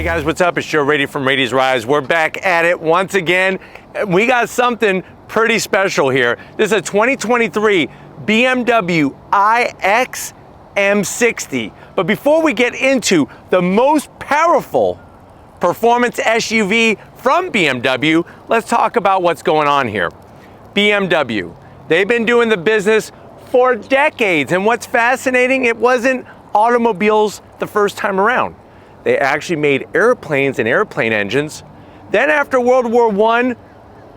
Hey guys, what's up? It's Joe Raiti from Raiti's Rise. We're back at it once again. We got something pretty special here. This is a 2023 BMW iX M60. But before we get into the most powerful performance SUV from BMW, let's talk about what's going on here. BMW, they've been doing the business for decades. And what's fascinating, it wasn't automobiles the first time around. They actually made airplanes and airplane engines. Then after World War I,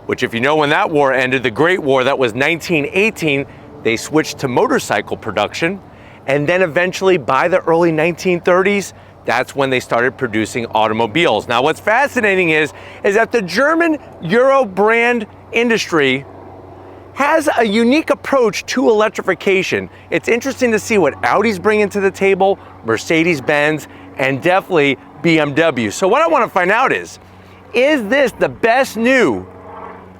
which if you know when that war ended, the Great War, that was 1918, they switched to motorcycle production. And then eventually by the early 1930s, that's when they started producing automobiles. Now what's fascinating is that the German Euro brand industry has a unique approach to electrification. It's interesting to see what Audi's bringing to the table, Mercedes-Benz, and definitely BMW. So what I want to find out is this the best new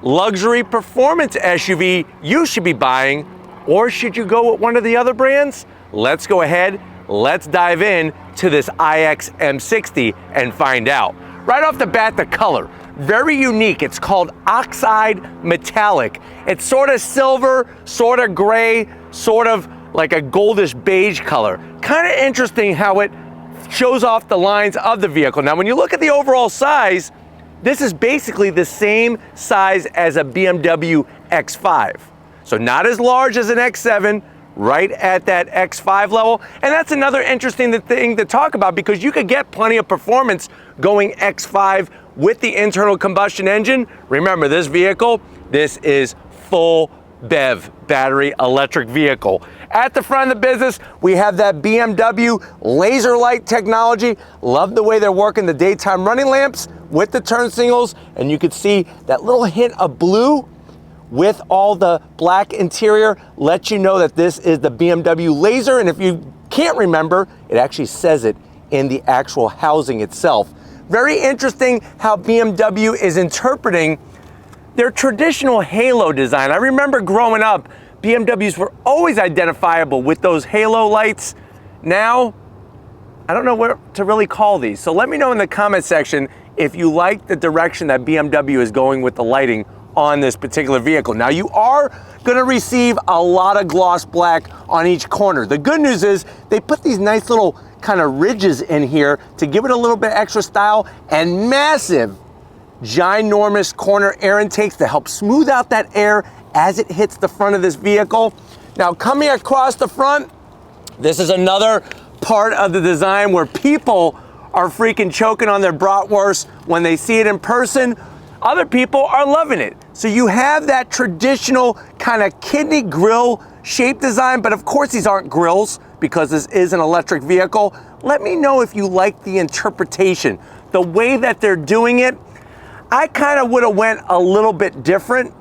luxury performance SUV you should be buying, or should you go with one of the other brands? Let's go ahead, let's dive in to this iX M60 and find out. Right off the bat, the color, very unique. It's called oxide metallic. It's sort of silver, sort of gray, sort of like a goldish beige color. Kind of interesting how it shows off the lines of the vehicle. Now, when you look at the overall size, this is basically the same size as a BMW X5. So not as large as an X7, right at that X5 level. And that's another interesting thing to talk about, because you could get plenty of performance going X5 with the internal combustion engine. Remember, this vehicle, this is full BEV, battery electric vehicle. At the front of the business, we have that BMW laser light technology. Love the way they're working the daytime running lamps with the turn signals, and you can see that little hint of blue with all the black interior lets you know that this is the BMW laser. And if you can't remember, it actually says it in the actual housing itself. Very interesting how BMW is interpreting their traditional halo design. I remember growing up, BMWs were always identifiable with those halo lights. Now, I don't know what to really call these. So let me know in the comment section if you like the direction that BMW is going with the lighting on this particular vehicle. Now, you are gonna receive a lot of gloss black on each corner. The good news is they put these nice little kind of ridges in here to give it a little bit extra style, and massive, ginormous corner air intakes to help smooth out that air as it hits the front of this vehicle. Now, coming across the front, this is another part of the design where people are freaking choking on their bratwurst when they see it in person. Other people are loving it. So you have that traditional kind of kidney grill shape design, but of course these aren't grills because this is an electric vehicle. Let me know if you like the interpretation, the way that they're doing it. I kind of would have went a little bit different,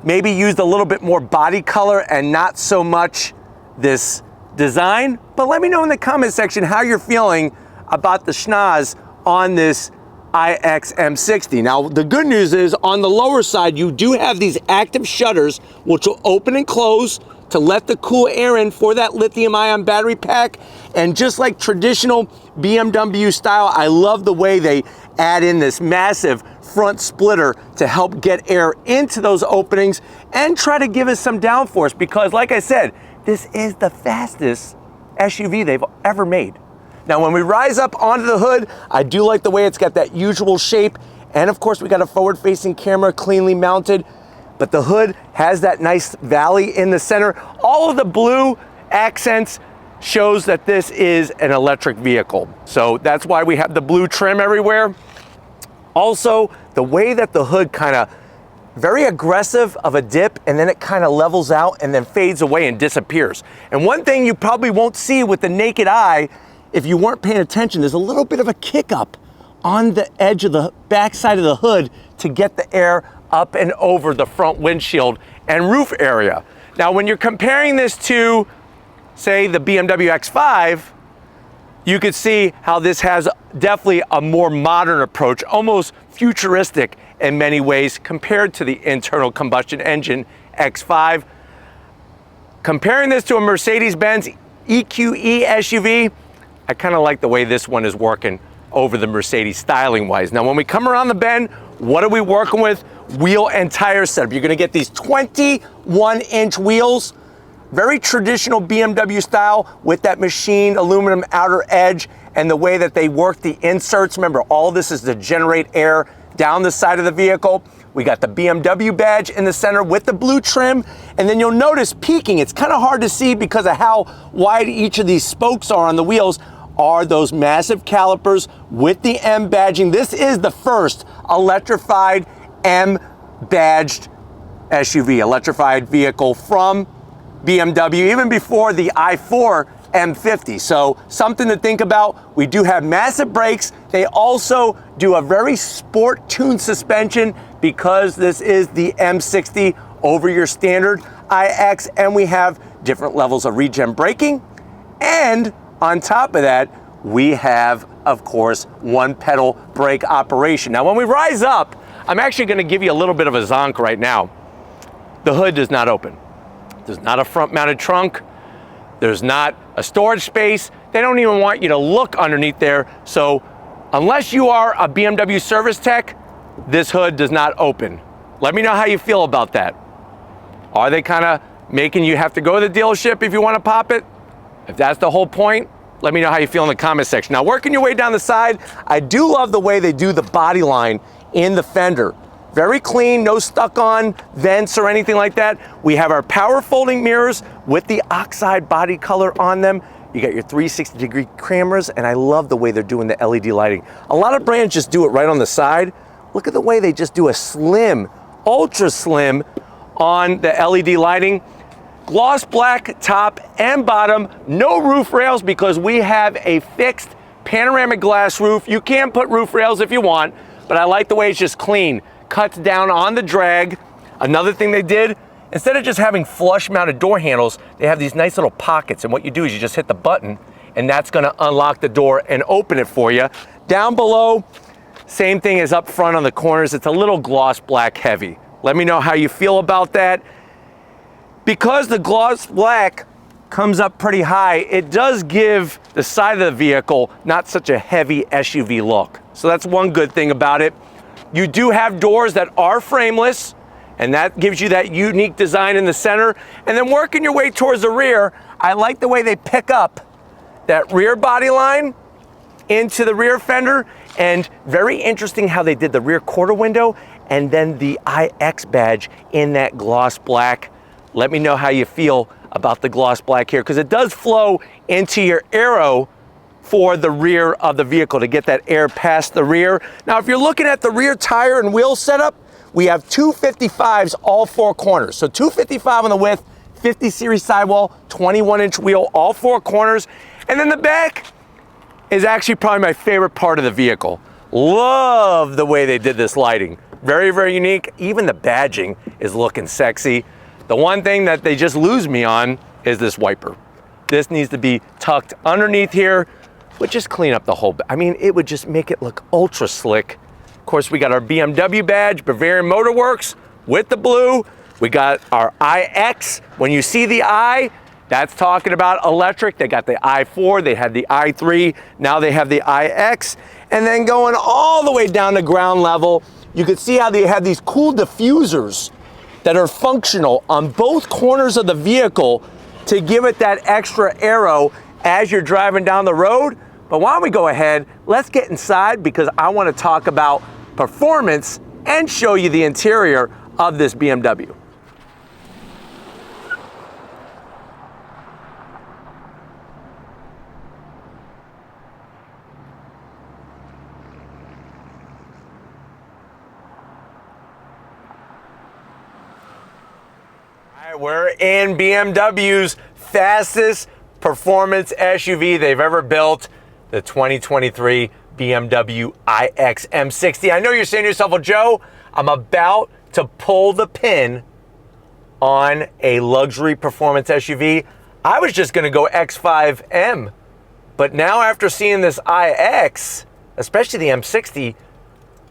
maybe used a little bit more body color and not so much this design. But let me know in the comment section how you're feeling about the schnoz on this iX M60. Now, the good news is on the lower side, you do have these active shutters, which will open and close to let the cool air in for that lithium-ion battery pack. And just like traditional BMW style, I love the way they add in this massive front splitter to help get air into those openings and try to give us some downforce, because like I said, this is the fastest SUV they've ever made. Now, when we rise up onto the hood, I do like the way it's got that usual shape. And of course, we got a forward-facing camera cleanly mounted, but the hood has that nice valley in the center. All of the blue accents shows that this is an electric vehicle. So that's why we have the blue trim everywhere. Also, the way that the hood kind of very aggressive of a dip, and then it kind of levels out and then fades away and disappears. And one thing you probably won't see with the naked eye, if you weren't paying attention, there's a little bit of a kick up on the edge of the back side of the hood to get the air up and over the front windshield and roof area. Now, when you're comparing this to, say, the BMW X5, you could see how this has definitely a more modern approach, almost futuristic in many ways compared to the internal combustion engine X5. Comparing this to a Mercedes-Benz EQE SUV, I kind of like the way this one is working over the Mercedes styling wise. Now when we come around the bend, what are we working with? Wheel and tire setup. You're gonna get these 21-inch wheels, very traditional BMW style with that machined aluminum outer edge and the way that they work the inserts. Remember, all this is to generate air down the side of the vehicle. We got the BMW badge in the center with the blue trim, and then you'll notice peaking. It's kind of hard to see because of how wide each of these spokes are on the wheels, are those massive calipers with the M badging. This is the first electrified M badged SUV, electrified vehicle from BMW, even before the i4 M50. So something to think about. We do have massive brakes. They also do a very sport tuned suspension because this is the M60 over your standard iX, and we have different levels of regen braking. And on top of that, we have, of course, one pedal brake operation. Now, when we rise up, I'm actually gonna give you a little bit of a zonk right now. The hood does not open. There's not a front mounted trunk. There's not a storage space. They don't even want you to look underneath there. So unless you are a BMW service tech, this hood does not open. Let me know how you feel about that. Are they kind of making you have to go to the dealership if you want to pop it? If that's the whole point, let me know how you feel in the comment section. Now, working your way down the side, I do love the way they do the body line in the fender. Very clean, no stuck on vents or anything like that. We have our power folding mirrors with the oxide body color on them. You got your 360-degree cameras, and I love the way they're doing the LED lighting. A lot of brands just do it right on the side. Look at the way they just do a slim, ultra slim on the LED lighting. Gloss black top and bottom, no roof rails because we have a fixed panoramic glass roof. You can put roof rails if you want, but I like the way it's just clean. Cuts down on the drag. Another thing they did, instead of just having flush mounted door handles, they have these nice little pockets, and what you do is you just hit the button and that's gonna unlock the door and open it for you. Down below, same thing as up front on the corners. It's a little gloss black heavy. Let me know how you feel about that. Because the gloss black comes up pretty high, it does give the side of the vehicle not such a heavy SUV look. So that's one good thing about it. You do have doors that are frameless, and that gives you that unique design in the center. And then working your way towards the rear, I like the way they pick up that rear body line into the rear fender, and very interesting how they did the rear quarter window and then the iX badge in that gloss black. Let me know how you feel about the gloss black here, because it does flow into your aero for the rear of the vehicle to get that air past the rear. Now, if you're looking at the rear tire and wheel setup, we have 255s all four corners. So 255 on the width, 50 series sidewall, 21-inch wheel, all four corners. And then the back is actually probably my favorite part of the vehicle. Love the way they did this lighting. Very, very unique. Even the badging is looking sexy. The one thing that they just lose me on is this wiper. This needs to be tucked underneath here. Would just clean up the whole, I mean, it would just make it look ultra slick. Of course, we got our BMW badge, Bavarian Motor Works with the blue. We got our iX. When you see the I, that's talking about electric. They got the i4, they had the i3, now they have the iX. And then going all the way down to ground level, you can see how they have these cool diffusers that are functional on both corners of the vehicle to give it that extra aero as you're driving down the road. But why don't we go ahead, let's get inside, because I want to talk about performance and show you the interior of this BMW. All right, we're in BMW's fastest performance SUV they've ever built, the 2023 BMW iX M60. I know you're saying to yourself, well, Joe, I'm about to pull the pin on a luxury performance SUV. I was just gonna go X5M, but now after seeing this iX, especially the M60,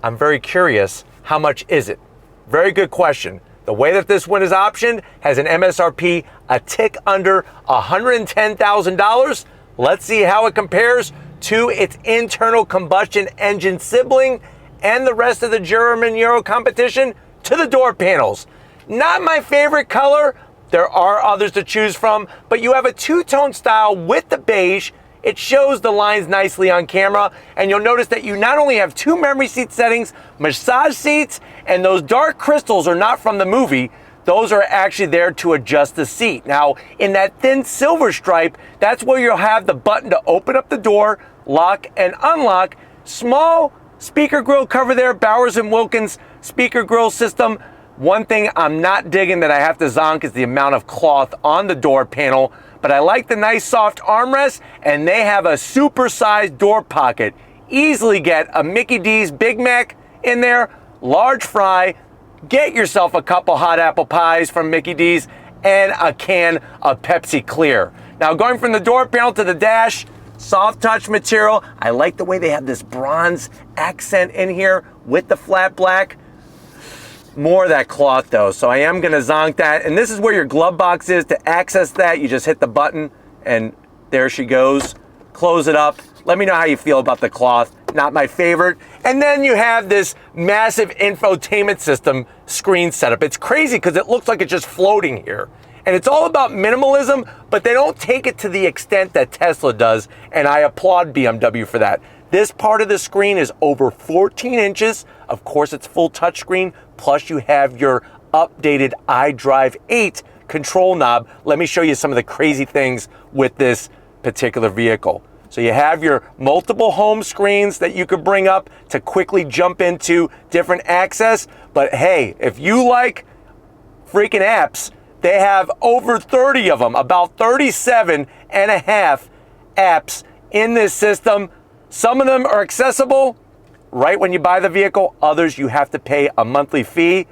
I'm very curious, how much is it? Very good question. The way that this one is optioned has an MSRP a tick under $110,000. Let's see how it compares to its internal combustion engine sibling and the rest of the German Euro competition to the door panels. Not my favorite color. There are others to choose from, but you have a two-tone style with the beige. It shows the lines nicely on camera, and you'll notice that you not only have two memory seat settings, massage seats, and those dark crystals are not from the movie. Those are actually there to adjust the seat. Now, in that thin silver stripe, that's where you'll have the button to open up the door, lock and unlock. Small speaker grill cover there, Bowers & Wilkins speaker grill system. One thing I'm not digging that I have to zonk is the amount of cloth on the door panel, but I like the nice soft armrest, and they have a super-sized door pocket. Easily get a Mickey D's Big Mac in there, large fry, get yourself a couple hot apple pies from Mickey D's, and a can of Pepsi Clear. Now, going from the door panel to the dash, soft touch material. I like the way they have this bronze accent in here with the flat black. More of that cloth though, so I am gonna zonk that. And this is where your glove box is. To access that, you just hit the button and there she goes. Close it up. Let me know how you feel about the cloth. Not my favorite. And then you have this massive infotainment system screen setup. It's crazy because it looks like it's just floating here. And it's all about minimalism, but they don't take it to the extent that Tesla does, and I applaud BMW for that. This part of the screen is over 14 inches. Of course, it's full touchscreen, plus you have your updated iDrive 8 control knob. Let me show you some of the crazy things with this particular vehicle. So you have your multiple home screens that you could bring up to quickly jump into different access. But hey, if you like freaking apps, they have over 30 of them, about 37 and a half apps in this system. Some of them are accessible right when you buy the vehicle. Others you have to pay a monthly fee.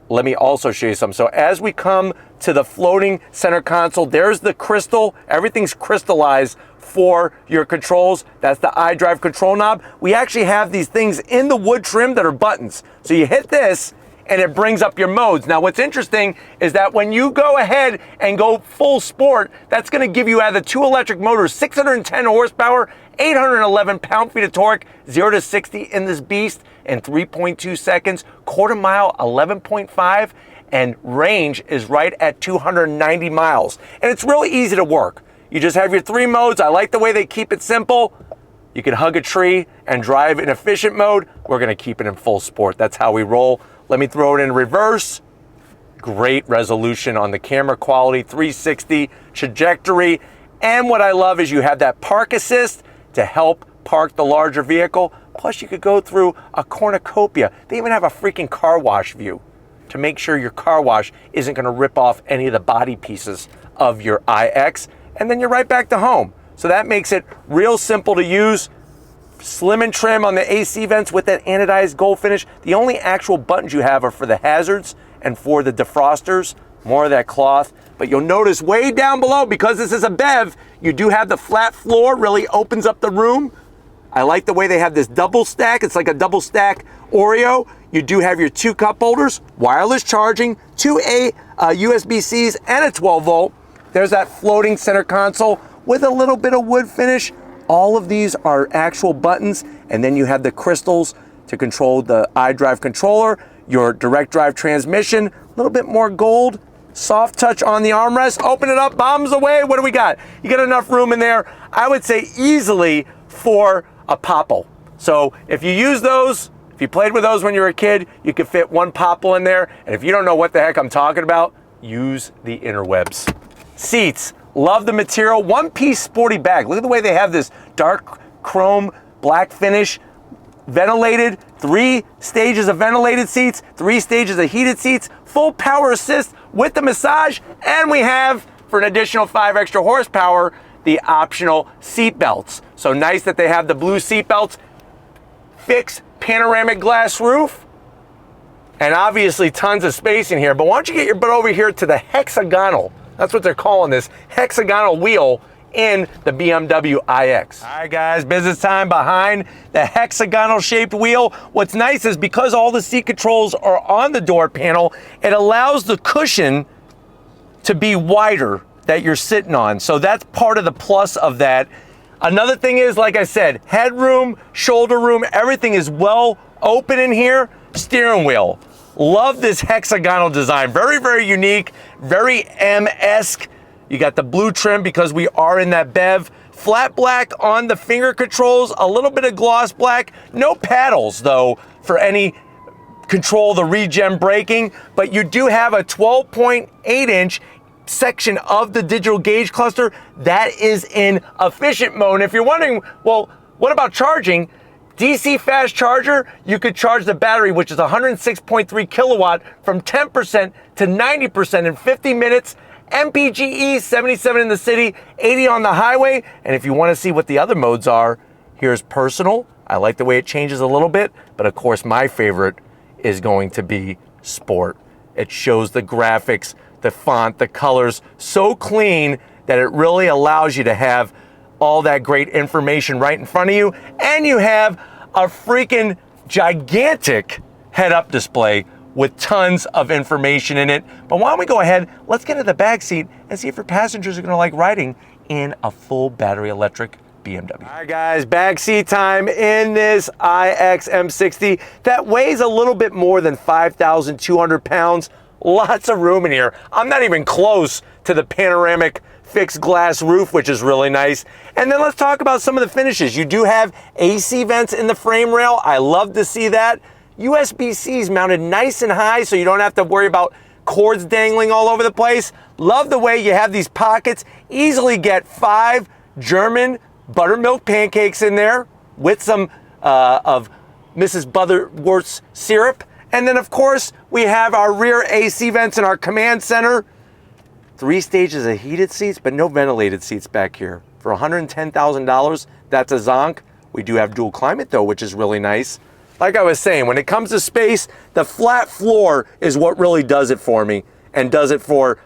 Let me also show you some. So as we come to the floating center console, there's the crystal. Everything's crystallized for your controls. That's the iDrive control knob. We actually have these things in the wood trim that are buttons. So you hit this and it brings up your modes. Now what's interesting is that when you go ahead and go full sport, that's gonna give you out of the two electric motors, 610 horsepower, 811 pound-feet of torque, 0 to 60 in this beast in 3.2 seconds, quarter mile, 11.5, and range is right at 290 miles. And it's really easy to work. You just have your three modes. I like the way they keep it simple. You can hug a tree and drive in efficient mode. We're gonna keep it in full sport. That's how we roll. Let me throw it in reverse. Great resolution on the camera quality, 360 trajectory. And what I love is you have that park assist to help park the larger vehicle. Plus you could go through a cornucopia. They even have a freaking car wash view to make sure your car wash isn't gonna rip off any of the body pieces of your iX. And then you're right back to home. So that makes it real simple to use. Slim and trim on the AC vents with that anodized gold finish. The only actual buttons you have are for the hazards and for the defrosters. More of that cloth. But you'll notice way down below, because this is a BEV, you do have the flat floor, really opens up the room. I like the way they have this double stack. It's like a double stack Oreo. You do have your two cup holders, wireless charging, two USB-Cs, and a 12 volt. There's that floating center console with a little bit of wood finish. All of these are actual buttons, and then you have the crystals to control the iDrive controller, your direct drive transmission, a little bit more gold, soft touch on the armrest. Open it up, bombs away. What do we got? You got enough room in there, I would say easily for a Popple. So if you use those, if you played with those when you were a kid, you could fit one Popple in there. And if you don't know what the heck I'm talking about, use the interwebs. Seats. Love the material. One-piece sporty bag. Look at the way they have this dark chrome black finish. Ventilated, 3 stages of ventilated seats, 3 stages of heated seats, full power assist with the massage, and we have, for an additional 5 extra horsepower, the optional seat belts. So nice that they have the blue seat belts. Fixed panoramic glass roof, and obviously tons of space in here. But why don't you get your butt over here to the hexagonal, that's what they're calling this, hexagonal wheel in the BMW iX. All right guys, business time behind the hexagonal shaped wheel. What's nice is because all the seat controls are on the door panel, it allows the cushion to be wider that you're sitting on. So that's part of the plus of that. Another thing is, like I said, headroom, shoulder room, everything is well open in here. Steering wheel. Love this hexagonal design. Very, very unique, very M-esque. You got the blue trim because we are in that BEV. Flat black on the finger controls, a little bit of gloss black. No paddles, though, for any control the regen braking, but you do have a 12.8-inch section of the digital gauge cluster that is in efficient mode. And if you're wondering, well, what about charging? DC fast charger, you could charge the battery, which is 106.3 kilowatt, from 10% to 90% in 50 minutes. MPGe, 77 in the city, 80 on the highway. And if you want to see what the other modes are, here's personal. I like the way it changes a little bit, but of course my favorite is going to be sport. It shows the graphics, the font, the colors so clean that it really allows you to have all that great information right in front of you. And you have a freaking gigantic head-up display with tons of information in it. But why don't we go ahead, let's get into the back seat and see if your passengers are gonna like riding in a full battery electric BMW. All right guys, back seat time in this iX M60 that weighs a little bit more than 5,200 pounds. Lots of room in here. I'm not even close to the panoramic fixed glass roof, which is really nice. And then let's talk about some of the finishes. You do have AC vents in the frame rail. I love to see that. USB-C's mounted nice and high so you don't have to worry about cords dangling all over the place. Love the way you have these pockets. Easily get 5 German buttermilk pancakes in there with some of Mrs. Butterworth's syrup. And then of course we have our rear AC vents in our command center. 3 stages of heated seats, but no ventilated seats back here. For $110,000, that's a zonk. We do have dual climate though, which is really nice. Like I was saying, when it comes to space, the flat floor is what really does it for me and does it for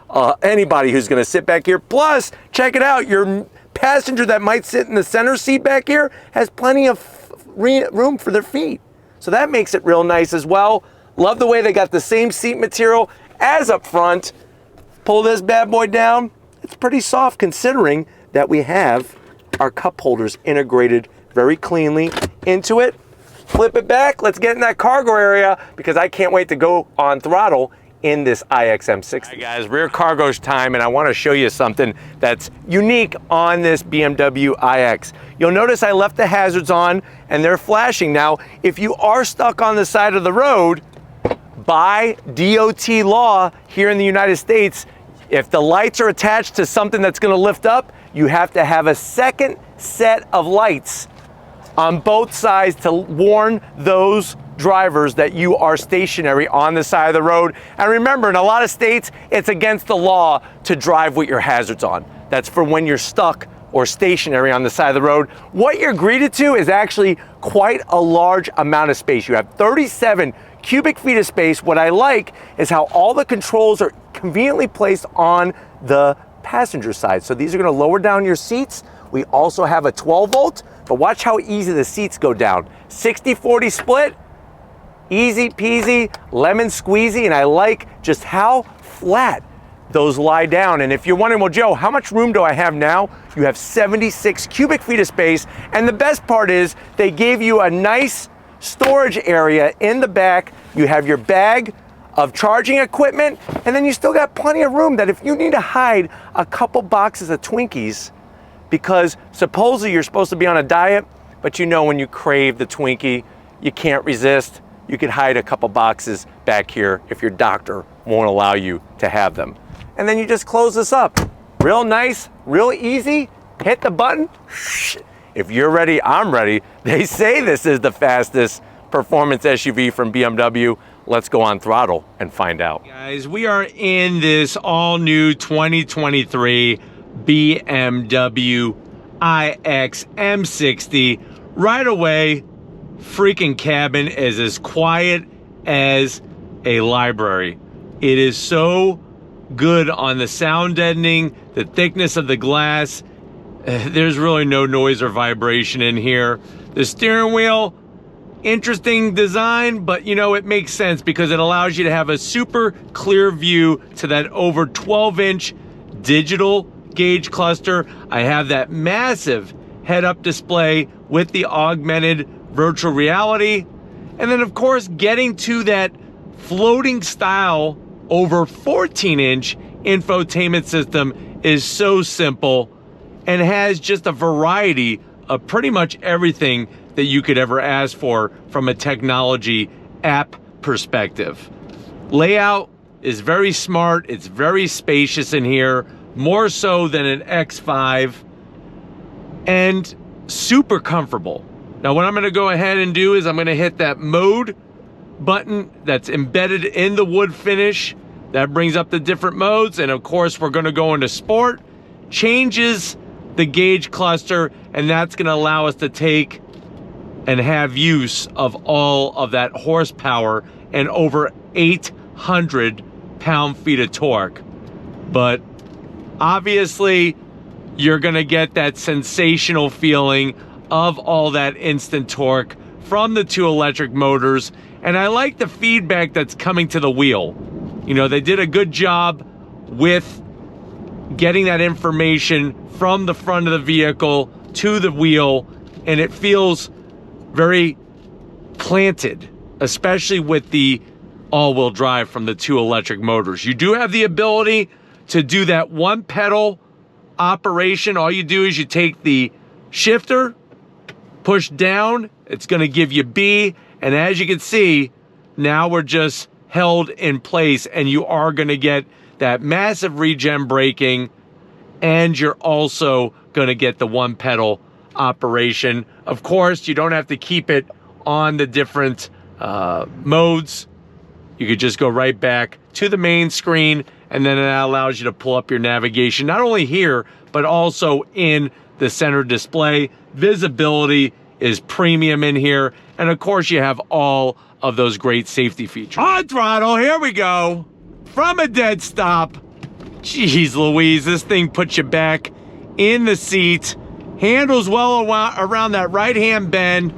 anybody who's gonna sit back here. Plus, check it out, your passenger that might sit in the center seat back here has plenty of room for their feet. So that makes it real nice as well. Love the way they got the same seat material as up front. Pull this bad boy down. It's pretty soft considering that we have our cup holders integrated very cleanly into it. Flip it back. Let's get in that cargo area because I can't wait to go on throttle in this iX M60. All right, guys, rear cargo's time, and I want to show you something that's unique on this BMW iX. You'll notice I left the hazards on and they're flashing. Now, if you are stuck on the side of the road, by DOT law here in the United States, if the lights are attached to something that's going to lift up, you have to have a second set of lights on both sides to warn those drivers that you are stationary on the side of the road. And remember, in a lot of states, it's against the law to drive with your hazards on. That's for when you're stuck or stationary on the side of the road. What you're greeted to is actually quite a large amount of space. You have 37 cubic feet of space. What I like is how all the controls are conveniently placed on the passenger side. So these are going to lower down your seats. We also have a 12 volt, but watch how easy the seats go down. 60-40 split, easy peasy, lemon squeezy, and I like just how flat those lie down. And if you're wondering, well, Joe, how much room do I have now? You have 76 cubic feet of space. And the best part is they gave you a nice storage area in the back. You have your bag of charging equipment, and then you still got plenty of room that if you need to hide a couple boxes of Twinkies, because supposedly you're supposed to be on a diet, but you know when you crave the Twinkie, you can't resist. You could hide a couple boxes back here if your doctor won't allow you to have them. And then you just close this up. Real nice, real easy. Hit the button. If you're ready, I'm ready. They say this is the fastest performance SUV from BMW. Let's go on throttle and find out. Guys, we are in this all new 2023 BMW iX M60. Right away, freaking cabin is as quiet as a library. It is so good on the sound deadening, the thickness of the glass. There's really no noise or vibration in here. The steering wheel, interesting design, but you know, it makes sense because it allows you to have a super clear view to that over 12-inch digital gauge cluster. I have that massive head-up display with the augmented virtual reality. And then, of course, getting to that floating style over 14-inch infotainment system is so simple and has just a variety of pretty much everything that you could ever ask for from a technology app perspective. Layout is very smart. It's very spacious in here, more so than an X5, and super comfortable. Now, what I'm going to go ahead and do is I'm going to hit that mode button that's embedded in the wood finish. That brings up the different modes, and of course we're going to go into sport, changes the gauge cluster, and that's going to allow us to take and have use of all of that horsepower and over 800 pound-feet of torque. But obviously you're going to get that sensational feeling of all that instant torque from the two electric motors. And I like the feedback that's coming to the wheel. You know, they did a good job with getting that information from the front of the vehicle to the wheel, and it feels very planted, especially with the all-wheel drive from the two electric motors. You do have the ability to do that one pedal operation. All you do is you take the shifter, push down, it's going to give you B, and as you can see, now we're just held in place, and you are going to get that massive regen braking, and you're also going to get the one pedal operation. Of course, you don't have to keep it on the different modes. You could just go right back to the main screen, and then that allows you to pull up your navigation, not only here, but also in the center display. Visibility is premium in here, and of course you have all of those great safety features. On throttle, here we go. From a dead stop. Jeez Louise, this thing puts you back in the seat. Handles well around that right-hand bend.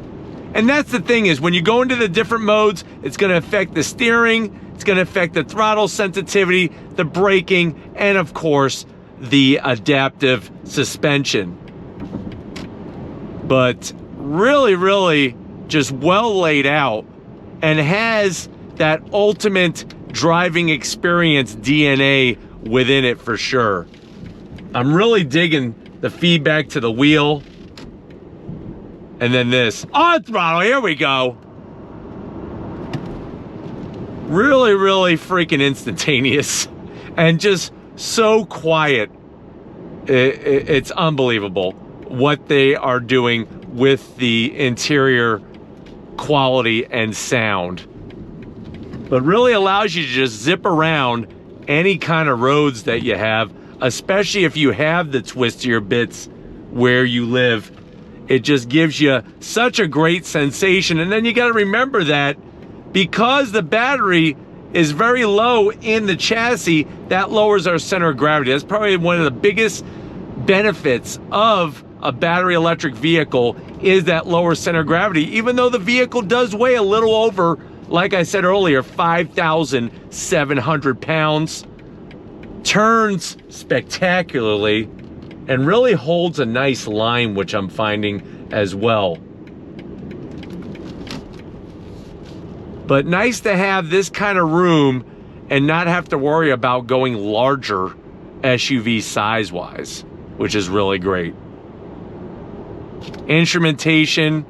And that's the thing, is when you go into the different modes, it's going to affect the steering, it's going to affect the throttle sensitivity, the braking, and of course, the adaptive suspension. But really, really just well laid out, and has that ultimate driving experience DNA within it for sure. I'm really digging the feedback to the wheel. And then this, on throttle, here we go. Really, really freaking instantaneous and just so quiet. It's unbelievable what they are doing with the interior quality and sound. But really allows you to just zip around any kind of roads that you have, especially if you have the twistier bits where you live. It just gives you such a great sensation. And then you got to remember that because the battery is very low in the chassis, that lowers our center of gravity. That's probably one of the biggest benefits of a battery electric vehicle, is that lower center of gravity, even though the vehicle does weigh a little over, like I said earlier, 5,700 pounds. Turns spectacularly and really holds a nice line, which I'm finding as well. But nice to have this kind of room and not have to worry about going larger SUV size-wise, which is really great. Instrumentation,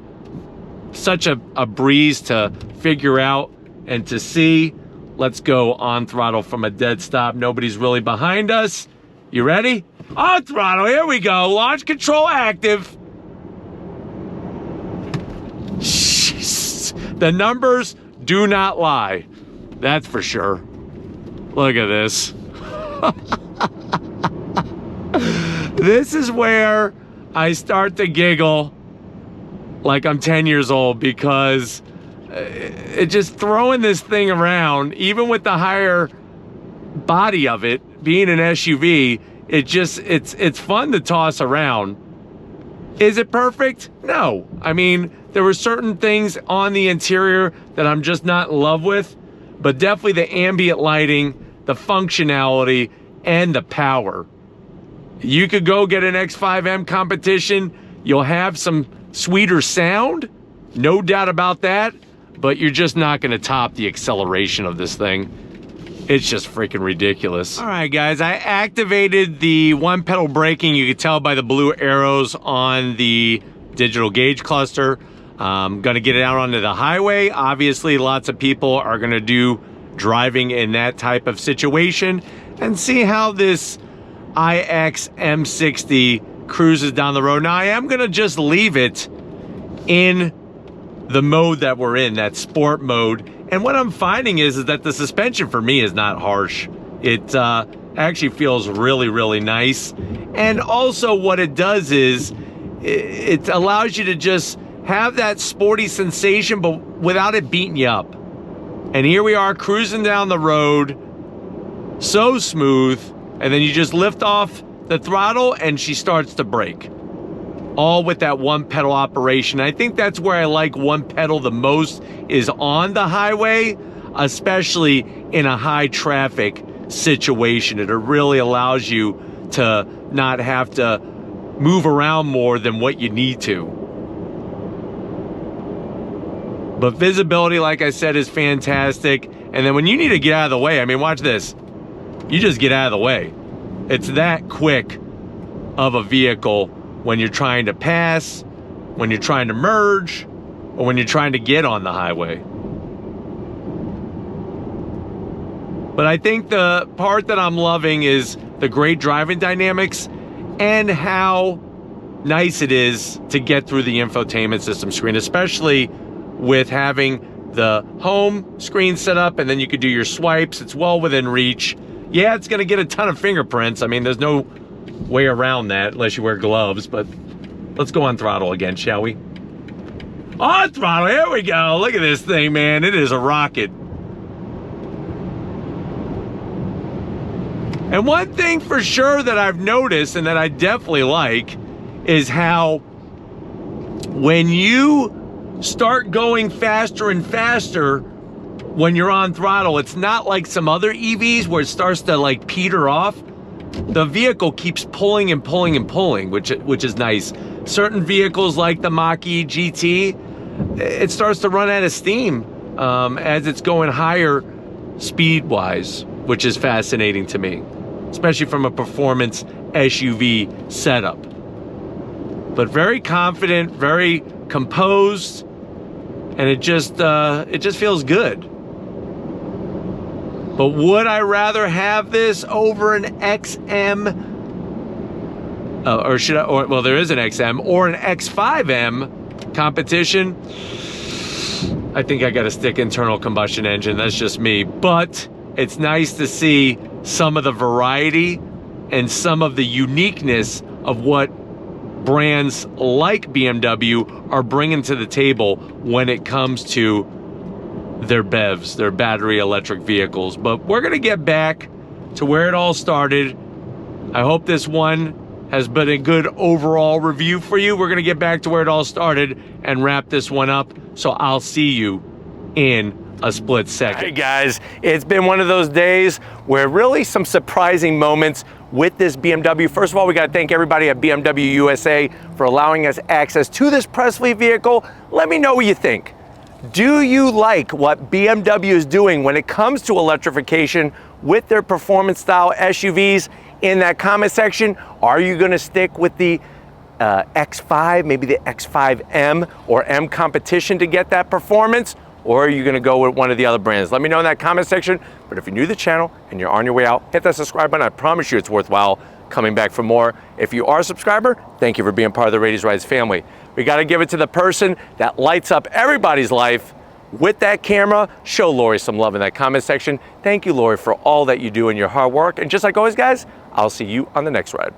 such a breeze to figure out and to see. Let's go on throttle from a dead stop. Nobody's really behind us. You ready? On throttle, here we go. Launch control active. Jeez. The numbers do not lie. That's for sure. Look at this. This is where I start to giggle like I'm 10 years old, because it just throwing this thing around, even with the higher body of it being an SUV, it's fun to toss around. Is it perfect? No. I mean, there were certain things on the interior that I'm just not in love with, but definitely the ambient lighting, the functionality, and the power. You could go get an X5M competition, You'll have some sweeter sound, no doubt about that, but you're just not gonna top the acceleration of this thing. It's just freaking ridiculous. All right, guys, I activated the one pedal braking. You can tell by the blue arrows on the digital gauge cluster. I'm gonna get it out onto the highway. Obviously, lots of people are gonna do driving in that type of situation and see how this iX M60 cruises down the road. Now, I am gonna just leave it in the mode that we're in, that sport mode. And what I'm finding is that the suspension for me is not harsh. It actually feels really, really nice. And also what it does is it allows you to just have that sporty sensation, but without it beating you up. And here we are cruising down the road, so smooth, and then you just lift off the throttle and she starts to brake. All with that one pedal operation. I think that's where I like one pedal the most, is on the highway, especially in a high traffic situation. It really allows you to not have to move around more than what you need to. But visibility, like I said, is fantastic. And then when you need to get out of the way, I mean, watch this. You just get out of the way. It's that quick of a vehicle when you're trying to pass, when you're trying to merge, or when you're trying to get on the highway. But I think the part that I'm loving is the great driving dynamics and how nice it is to get through the infotainment system screen, especially with having the home screen set up, and then you could do your swipes. It's well within reach. Yeah, it's gonna get a ton of fingerprints. I mean, there's no way around that unless you wear gloves, but let's go on throttle again, shall we? On throttle, here we go. Look at this thing, man. It is a rocket. And one thing for sure that I've noticed and that I definitely like is how when you start going faster and faster when you're on throttle, it's not like some other EVs where it starts to like peter off. The vehicle keeps pulling and pulling and pulling, which is nice. Certain vehicles like the Mach-E GT, it starts to run out of steam as it's going higher speed-wise, which is fascinating to me, especially from a performance SUV setup. But very confident, very composed, and it just feels good. But would I rather have this over an XM, well, there is an XM, or an X5M competition? I think I got to stick internal combustion engine. That's just me. But it's nice to see some of the variety and some of the uniqueness of what brands like BMW are bringing to the table when it comes to their BEVs, their battery electric vehicles. But we're gonna get back to where it all started. I hope this one has been a good overall review for you. We're gonna get back to where it all started and wrap this one up. So I'll see you in a split second. Hey guys, it's been one of those days where really some surprising moments with this BMW. First of all, we gotta thank everybody at BMW USA for allowing us access to this press fleet vehicle. Let me know what you think. Do you like what BMW is doing when it comes to electrification with their performance style SUVs? In that comment section, are you gonna stick with the X5, maybe the X5M or M competition to get that performance? Or are you gonna go with one of the other brands? Let me know in that comment section. But if you're new to the channel and you're on your way out, hit that subscribe button. I promise you it's worthwhile coming back for more. If you are a subscriber, thank you for being part of the Raity's Rides family. We gotta give it to the person that lights up everybody's life with that camera. Show Lori some love in that comment section. Thank you, Lori, for all that you do and your hard work. And just like always, guys, I'll see you on the next ride.